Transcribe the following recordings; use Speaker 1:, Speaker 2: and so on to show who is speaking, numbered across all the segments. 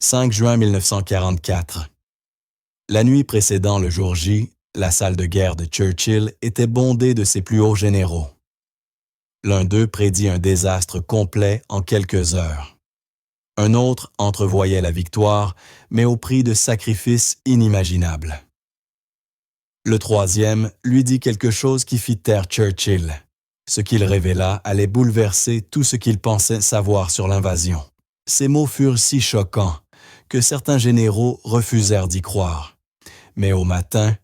Speaker 1: 5 juin 1944. La nuit précédant le jour J, la salle de guerre de Churchill était bondée de ses plus hauts généraux. L'un d'eux prédit un désastre complet en quelques heures. Un autre entrevoyait la victoire, mais au prix de sacrifices inimaginables. Le troisième lui dit quelque chose qui fit taire Churchill. Ce qu'il révéla allait bouleverser tout ce qu'il pensait savoir sur l'invasion. Ces mots furent si choquants que certains généraux refusèrent d'y croire. Mais au matin,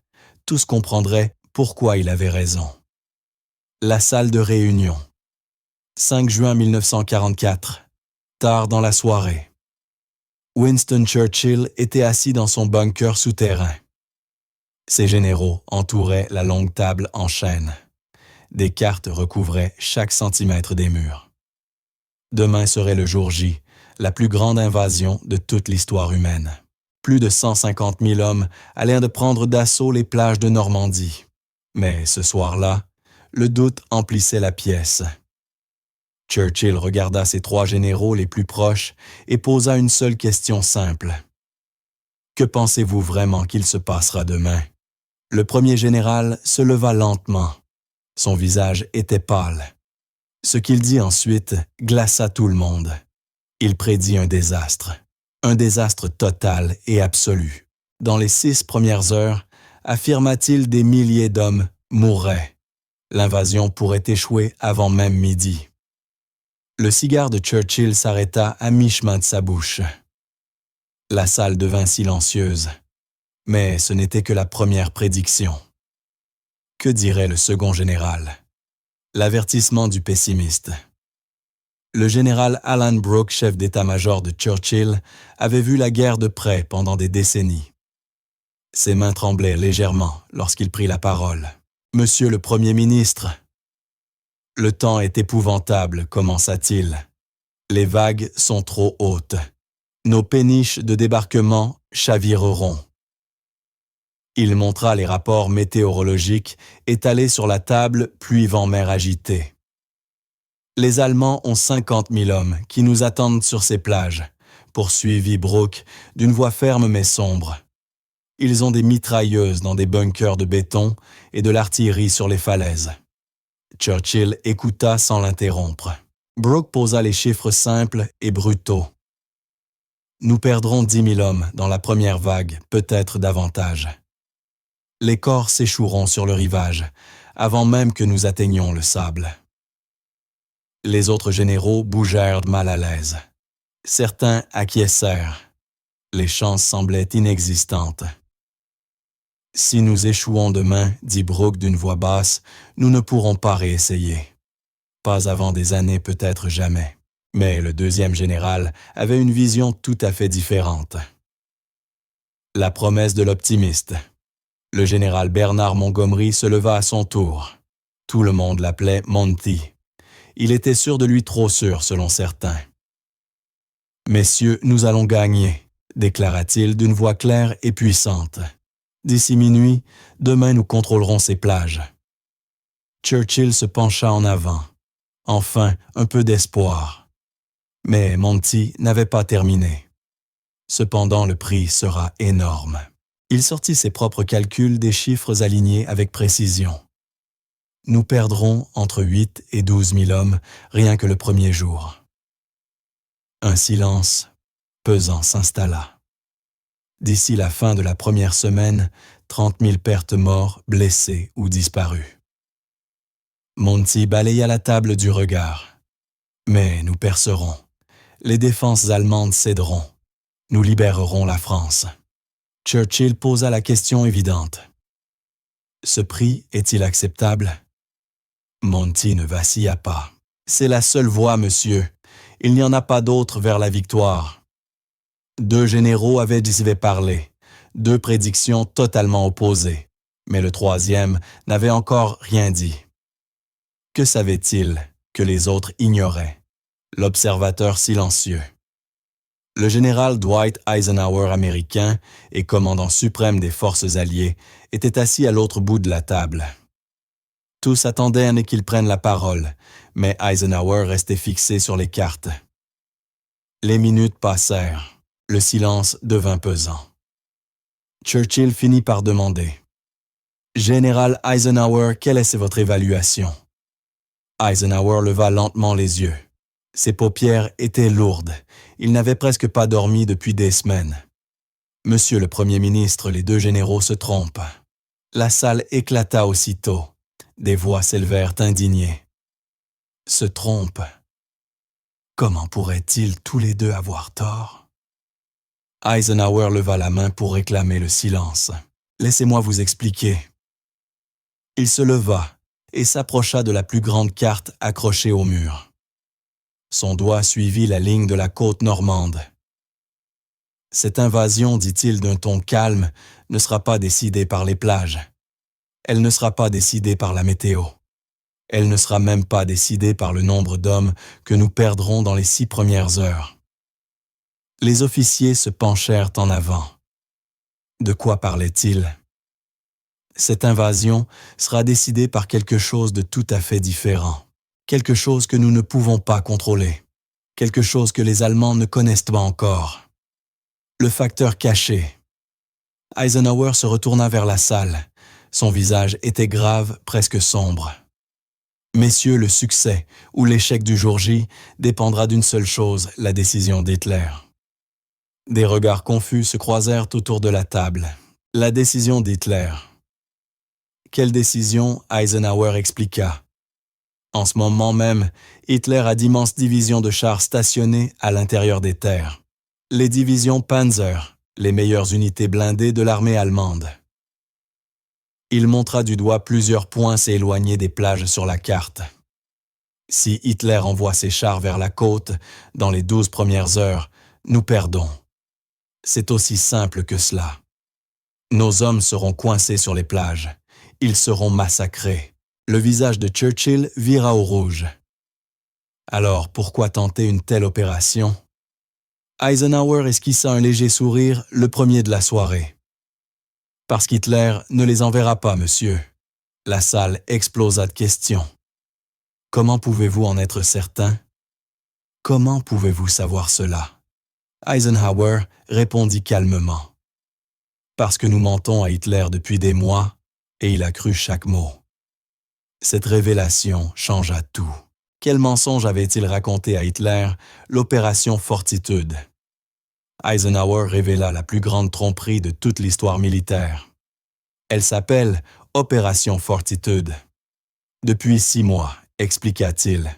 Speaker 1: tous comprendraient pourquoi il avait raison. La salle de réunion. 5 juin 1944. Tard dans la soirée. Winston Churchill était assis dans son bunker souterrain. Ses généraux entouraient la longue table en chêne. Des cartes recouvraient chaque centimètre des murs. Demain serait le jour J, la plus grande invasion de toute l'histoire humaine. Plus de 150 000 hommes allaient de prendre d'assaut les plages de Normandie. Mais ce soir-là, le doute emplissait la pièce. Churchill regarda ses trois généraux les plus proches et posa une seule question simple. Que pensez-vous vraiment qu'il se passera demain? Le premier général se leva lentement. Son visage était pâle. Ce qu'il dit ensuite glaça tout le monde. Il prédit un désastre total et absolu. Dans les 6 premières heures, affirma-t-il, des milliers d'hommes mourraient. L'invasion pourrait échouer avant même midi. Le cigare de Churchill s'arrêta à mi-chemin de sa bouche. La salle devint silencieuse, mais ce n'était que la première prédiction. Que dirait le second général? L'avertissement du pessimiste. Le général Alan Brooke, chef d'état-major de Churchill, avait vu la guerre de près pendant des décennies. Ses mains tremblaient légèrement lorsqu'il prit la parole. « Monsieur le Premier ministre, le temps est épouvantable, commença-t-il. Les vagues sont trop hautes. Nos péniches de débarquement chavireront. » Il montra les rapports météorologiques étalés sur la table, pluie-vent-mer agité. Les Allemands ont 50 000 hommes qui nous attendent sur ces plages, poursuivit Brooke d'une voix ferme mais sombre. Ils ont des mitrailleuses dans des bunkers de béton et de l'artillerie sur les falaises. Churchill écouta sans l'interrompre. Brooke posa les chiffres simples et brutaux. Nous perdrons 10 000 hommes dans la première vague, peut-être davantage. Les corps s'échoueront sur le rivage, avant même que nous atteignions le sable. Les autres généraux bougèrent mal à l'aise. Certains acquiescèrent. Les chances semblaient inexistantes. « Si nous échouons demain, dit Brooke d'une voix basse, nous ne pourrons pas réessayer. Pas avant des années, peut-être jamais. » Mais le deuxième général avait une vision tout à fait différente. La promesse de l'optimiste. Le général Bernard Montgomery se leva à son tour. Tout le monde l'appelait Monty. Il était sûr de lui, trop sûr selon certains. « Messieurs, nous allons gagner, » déclara-t-il d'une voix claire et puissante. « D'ici minuit, demain nous contrôlerons ces plages. » Churchill se pencha en avant. Enfin, un peu d'espoir. Mais Monty n'avait pas terminé. Cependant, le prix sera énorme. Il sortit ses propres calculs, des chiffres alignés avec précision. Nous perdrons entre 8 et 12 000 hommes rien que le premier jour. Un silence pesant s'installa. D'ici la fin de la première semaine, 30 000 pertes morts, blessés ou disparus. Monty balaya la table du regard. Mais nous percerons. Les défenses allemandes céderont. Nous libérerons la France. Churchill posa la question évidente. Ce prix est-il acceptable? Monty ne vacilla pas. C'est la seule voie, monsieur. Il n'y en a pas d'autre vers la victoire. 2 généraux avaient parlé. 2 prédictions totalement opposées. Mais le troisième n'avait encore rien dit. Que savait-il que les autres ignoraient? L'observateur silencieux. Le général Dwight Eisenhower américain et commandant suprême des forces alliées était assis à l'autre bout de la table. Tous attendaient à qu'il prenne la parole, mais Eisenhower restait fixé sur les cartes. Les minutes passèrent. Le silence devint pesant. Churchill finit par demander « Général Eisenhower, quelle est votre évaluation ?» Eisenhower leva lentement les yeux. Ses paupières étaient lourdes. Il n'avait presque pas dormi depuis des semaines. « Monsieur le Premier ministre, les deux généraux se trompent. » La salle éclata aussitôt. Des voix s'élevèrent indignées. « Se trompent. Comment pourraient-ils tous les deux avoir tort ?» Eisenhower leva la main pour réclamer le silence. « Laissez-moi vous expliquer. » Il se leva et s'approcha de la plus grande carte accrochée au mur. Son doigt suivit la ligne de la côte normande. « Cette invasion, dit-il d'un ton calme, ne sera pas décidée par les plages. Elle ne sera pas décidée par la météo. Elle ne sera même pas décidée par le nombre d'hommes que nous perdrons dans les 6 premières heures. » Les officiers se penchèrent en avant. De quoi parlait-il? Cette invasion sera décidée par quelque chose de tout à fait différent. Quelque chose que nous ne pouvons pas contrôler. Quelque chose que les Allemands ne connaissent pas encore. Le facteur caché. Eisenhower se retourna vers la salle. Son visage était grave, presque sombre. Messieurs, le succès ou l'échec du jour J dépendra d'une seule chose, la décision d'Hitler. Des regards confus se croisèrent autour de la table. La décision d'Hitler. Quelle décision? Eisenhower expliqua. En ce moment même, Hitler a d'immenses divisions de chars stationnées à l'intérieur des terres. Les divisions Panzer, les meilleures unités blindées de l'armée allemande. Il montra du doigt plusieurs points s'éloigner des plages sur la carte. Si Hitler envoie ses chars vers la côte, dans les 12 premières heures, nous perdons. C'est aussi simple que cela. Nos hommes seront coincés sur les plages. Ils seront massacrés. Le visage de Churchill vira au rouge. Alors, pourquoi tenter une telle opération? Eisenhower esquissa un léger sourire, le premier de la soirée. Parce qu'Hitler ne les enverra pas, monsieur. La salle explosa de questions. Comment pouvez-vous en être certain? Comment pouvez-vous savoir cela? Eisenhower répondit calmement. Parce que nous mentons à Hitler depuis des mois, et il a cru chaque mot. Cette révélation changea tout. Quel mensonge avait-il raconté à Hitler? L'opération Fortitude. Eisenhower révéla la plus grande tromperie de toute l'histoire militaire. Elle s'appelle Opération Fortitude. Depuis 6 mois, expliqua-t-il.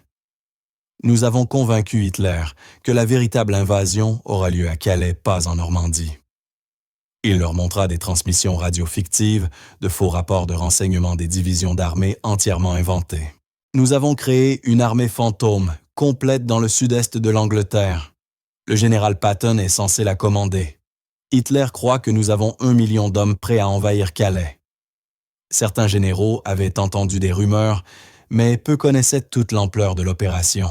Speaker 1: Nous avons convaincu Hitler que la véritable invasion aura lieu à Calais, pas en Normandie. Il leur montra des transmissions radio fictives, de faux rapports de renseignement des divisions d'armée entièrement inventés. Nous avons créé une armée fantôme, complète dans le sud-est de l'Angleterre. Le général Patton est censé la commander. Hitler croit que nous avons 1 million d'hommes prêts à envahir Calais. Certains généraux avaient entendu des rumeurs, mais peu connaissaient toute l'ampleur de l'opération.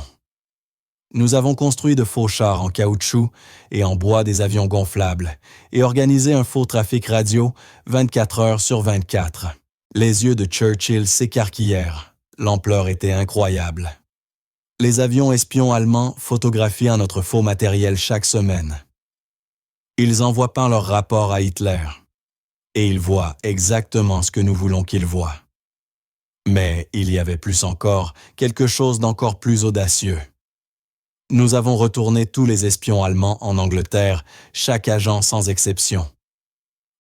Speaker 1: Nous avons construit de faux chars en caoutchouc et en bois des avions gonflables et organisé un faux trafic radio 24 heures sur 24. Les yeux de Churchill s'écarquillèrent. L'ampleur était incroyable. Les avions espions allemands photographient notre faux matériel chaque semaine. Ils envoient par leur rapport à Hitler. Et ils voient exactement ce que nous voulons qu'ils voient. Mais il y avait plus encore, quelque chose d'encore plus audacieux. Nous avons retourné tous les espions allemands en Angleterre, chaque agent sans exception.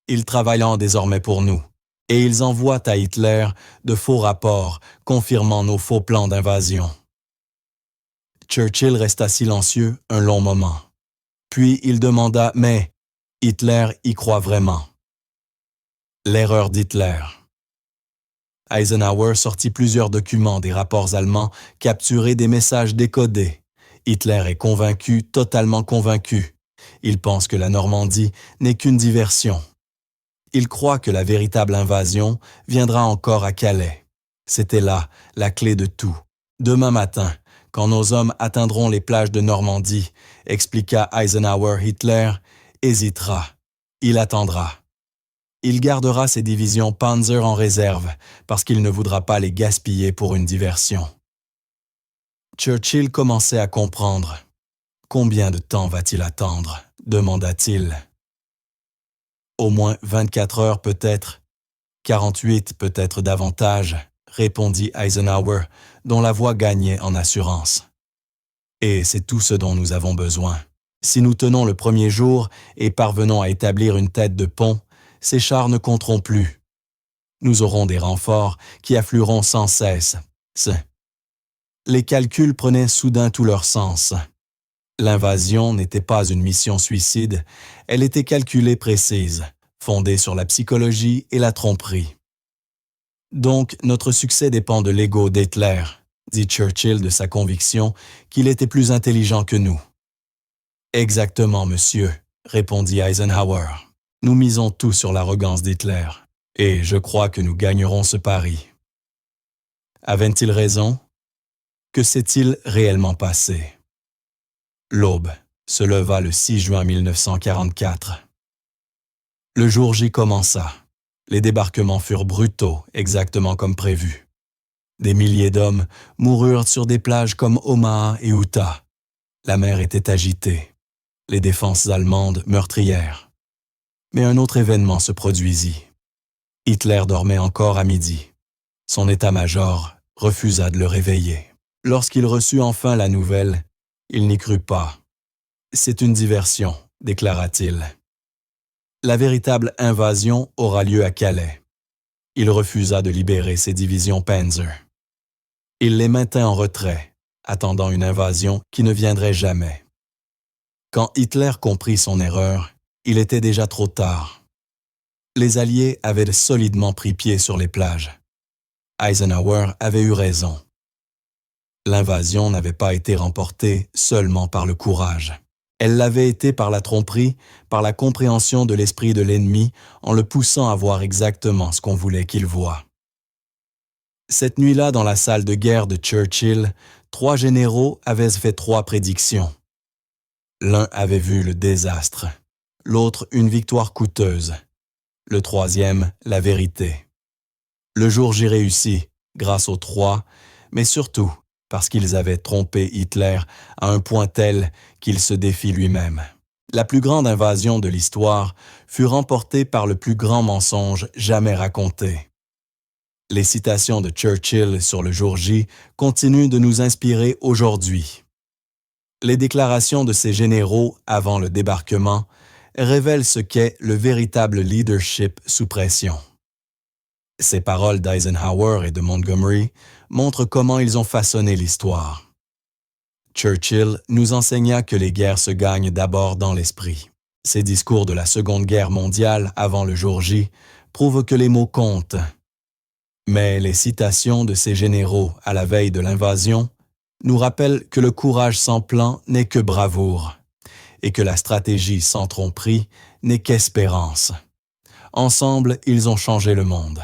Speaker 1: Ils travaillent désormais pour nous, et ils envoient à Hitler de faux rapports confirmant nos faux plans d'invasion. Churchill resta silencieux un long moment. Puis il demanda « Mais Hitler y croit vraiment ?» L'erreur d'Hitler. Eisenhower sortit plusieurs documents des rapports allemands capturés des messages décodés. Hitler est convaincu, totalement convaincu. Il pense que la Normandie n'est qu'une diversion. Il croit que la véritable invasion viendra encore à Calais. C'était là la clé de tout. Demain matin, quand nos hommes atteindront les plages de Normandie, expliqua Eisenhower, Hitler hésitera. Il attendra. Il gardera ses divisions Panzer en réserve parce qu'il ne voudra pas les gaspiller pour une diversion. Churchill commençait à comprendre. Combien de temps va-t-il attendre? demanda-t-il. Au moins 24 heures peut-être, 48 peut-être davantage, répondit Eisenhower, dont la voix gagnait en assurance. Et c'est tout ce dont nous avons besoin. Si nous tenons le premier jour et parvenons à établir une tête de pont, ces chars ne compteront plus. Nous aurons des renforts qui afflueront sans cesse. Les calculs prenaient soudain tout leur sens. L'invasion n'était pas une mission suicide, elle était calculée précise, fondée sur la psychologie et la tromperie. Donc, notre succès dépend de l'ego d'Hitler, dit Churchill de sa conviction qu'il était plus intelligent que nous. Exactement, monsieur, répondit Eisenhower. Nous misons tout sur l'arrogance d'Hitler, et je crois que nous gagnerons ce pari. Avait-il raison? Que s'est-il réellement passé? L'aube se leva le 6 juin 1944. Le jour J commença. Les débarquements furent brutaux, exactement comme prévu. Des milliers d'hommes moururent sur des plages comme Omaha et Utah. La mer était agitée. Les défenses allemandes meurtrières. Mais un autre événement se produisit. Hitler dormait encore à midi. Son état-major refusa de le réveiller. Lorsqu'il reçut enfin la nouvelle, il n'y crut pas. « C'est une diversion », déclara-t-il. La véritable invasion aura lieu à Calais. Il refusa de libérer ses divisions Panzer. Il les maintint en retrait, attendant une invasion qui ne viendrait jamais. Quand Hitler comprit son erreur, il était déjà trop tard. Les Alliés avaient solidement pris pied sur les plages. Eisenhower avait eu raison. L'invasion n'avait pas été remportée seulement par le courage. Elle l'avait été par la tromperie, par la compréhension de l'esprit de l'ennemi en le poussant à voir exactement ce qu'on voulait qu'il voie. Cette nuit-là, dans la salle de guerre de Churchill, 3 généraux avaient fait 3 prédictions. L'un avait vu le désastre, l'autre une victoire coûteuse, le troisième la vérité. Le jour J réussit, grâce aux 3, mais surtout parce qu'ils avaient trompé Hitler à un point tel qu'il se défie lui-même. La plus grande invasion de l'histoire fut remportée par le plus grand mensonge jamais raconté. Les citations de Churchill sur le jour J continuent de nous inspirer aujourd'hui. Les déclarations de ces généraux avant le débarquement révèlent ce qu'est le véritable leadership sous pression. Ces paroles d'Eisenhower et de Montgomery montrent comment ils ont façonné l'histoire. Churchill nous enseigna que les guerres se gagnent d'abord dans l'esprit. Ses discours de la Seconde Guerre mondiale avant le jour J prouvent que les mots comptent. Mais les citations de ces généraux à la veille de l'invasion nous rappellent que le courage sans plan n'est que bravoure et que la stratégie sans tromperie n'est qu'espérance. Ensemble, ils ont changé le monde.